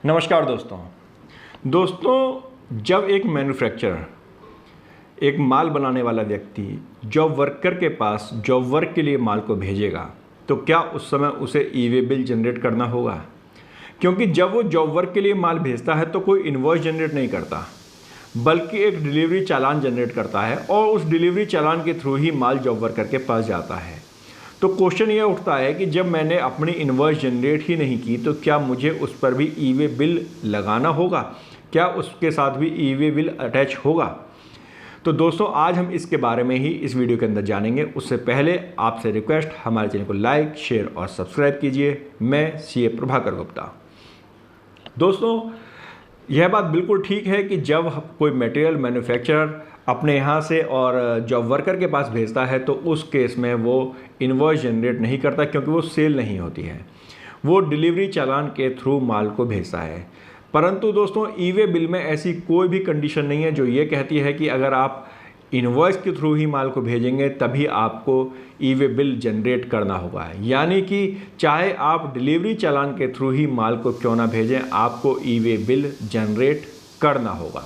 नमस्कार दोस्तों जब एक मैन्युफैक्चरर एक माल बनाने वाला व्यक्ति जॉब वर्कर के पास जॉब वर्क के लिए माल को भेजेगा तो क्या उस समय उसे ई वे बिल जनरेट करना होगा, क्योंकि जब वो जॉब वर्क के लिए माल भेजता है तो कोई इन्वॉइस जनरेट नहीं करता बल्कि एक डिलीवरी चालान जनरेट करता है और उस डिलीवरी चालान के थ्रू ही माल जॉब वर्कर के पास जाता है। तो क्वेश्चन ये उठता है कि जब मैंने अपनी इन्वॉइस जनरेट ही नहीं की तो क्या मुझे उस पर भी ई वे बिल लगाना होगा, क्या उसके साथ भी ई वे बिल अटैच होगा। तो दोस्तों आज हम इसके बारे में ही इस वीडियो के अंदर जानेंगे। उससे पहले आपसे रिक्वेस्ट, हमारे चैनल को लाइक शेयर और सब्सक्राइब कीजिए। मैं सीए प्रभाकर गुप्ता। दोस्तों यह बात बिल्कुल ठीक है कि जब कोई मटेरियल मैन्युफैक्चरर अपने यहाँ से और जॉब वर्कर के पास भेजता है तो उस केस में वो इन्वॉइस जनरेट नहीं करता, क्योंकि वो सेल नहीं होती है, वो डिलीवरी चालान के थ्रू माल को भेजता है। परंतु दोस्तों ई वे बिल में ऐसी कोई भी कंडीशन नहीं है जो ये कहती है कि अगर आप इन्वॉइस के थ्रू ही माल को भेजेंगे तभी आपको ई वे बिल जनरेट करना होगा। यानी कि चाहे आप डिलीवरी चालान के थ्रू ही माल को क्यों ना भेजें, आपको ई वे बिल जनरेट करना होगा।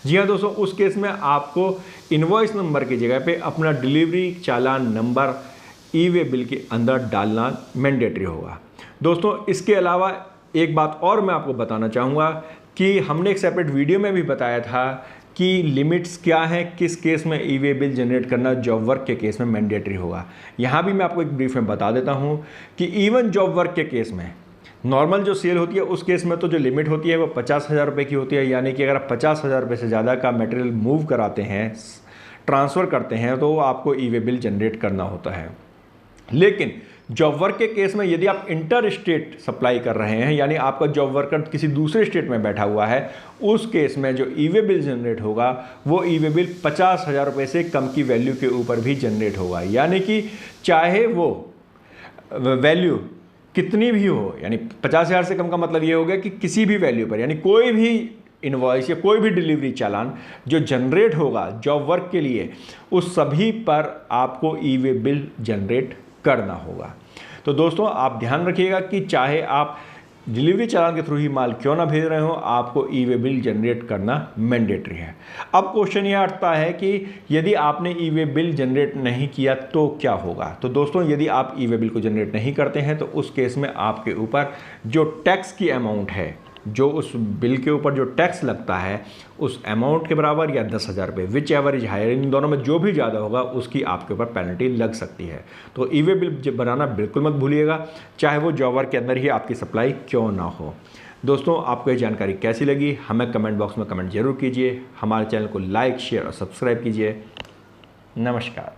जी हाँ दोस्तों, उस केस में आपको इन्वॉइस नंबर की जगह पे अपना डिलीवरी चालान नंबर ई वे बिल के अंदर डालना मैंडेटरी होगा। दोस्तों इसके अलावा एक बात और मैं आपको बताना चाहूँगा कि हमने एक सेपरेट वीडियो में भी बताया था कि लिमिट्स क्या हैं, किस केस में ई वे बिल जनरेट करना जॉब वर्क के केस में मैंडेटरी होगा। यहाँ भी मैं आपको एक ब्रीफ में बता देता हूँ कि इवन जॉब वर्क के केस में नॉर्मल जो सेल होती है उस केस में तो जो लिमिट होती है वो 50,000 रुपये की होती है। यानी कि अगर आप 50,000 रुपये से ज़्यादा का मटेरियल मूव कराते हैं, ट्रांसफ़र करते हैं, तो आपको ई वे बिल जनरेट करना होता है। लेकिन जॉब वर्क के केस में यदि आप इंटर स्टेट सप्लाई कर रहे हैं, यानी आपका जॉब वर्कर किसी दूसरे स्टेट में बैठा हुआ है, उस केस में जो ई वे बिल जनरेट होगा वो ई वे बिल 50,000 रुपये से कम की वैल्यू के ऊपर भी जनरेट होगा। यानी कि चाहे वो वैल्यू कितनी भी हो, यानी 50,000 से कम का मतलब ये हो गया कि किसी भी वैल्यू पर, यानी कोई भी इनवॉइस या कोई भी डिलीवरी चालान जो जनरेट होगा जॉब वर्क के लिए, उस सभी पर आपको ई वे बिल जनरेट करना होगा। तो दोस्तों आप ध्यान रखिएगा कि चाहे आप डिलीवरी चालान के थ्रू ही माल क्यों ना भेज रहे हो, आपको ई वे बिल जनरेट करना मैंडेटरी है। अब क्वेश्चन यह उठता है कि यदि आपने ई वे बिल जनरेट नहीं किया तो क्या होगा। तो दोस्तों यदि आप ई वे बिल को जनरेट नहीं करते हैं तो उस केस में आपके ऊपर जो टैक्स की अमाउंट है, जो उस बिल के ऊपर जो टैक्स लगता है उस अमाउंट के बराबर या 10,000 रुपये, विच एवर इज हायर, इन दोनों में जो भी ज़्यादा होगा उसकी आपके ऊपर पेनल्टी लग सकती है। तो ई वे बिल बनाना बिल्कुल मत भूलिएगा, चाहे वो जॉब वर्क के अंदर ही आपकी सप्लाई क्यों ना हो। दोस्तों आपको ये जानकारी कैसी लगी हमें कमेंट बॉक्स में कमेंट जरूर कीजिए। हमारे चैनल को लाइक शेयर और सब्सक्राइब कीजिए। नमस्कार।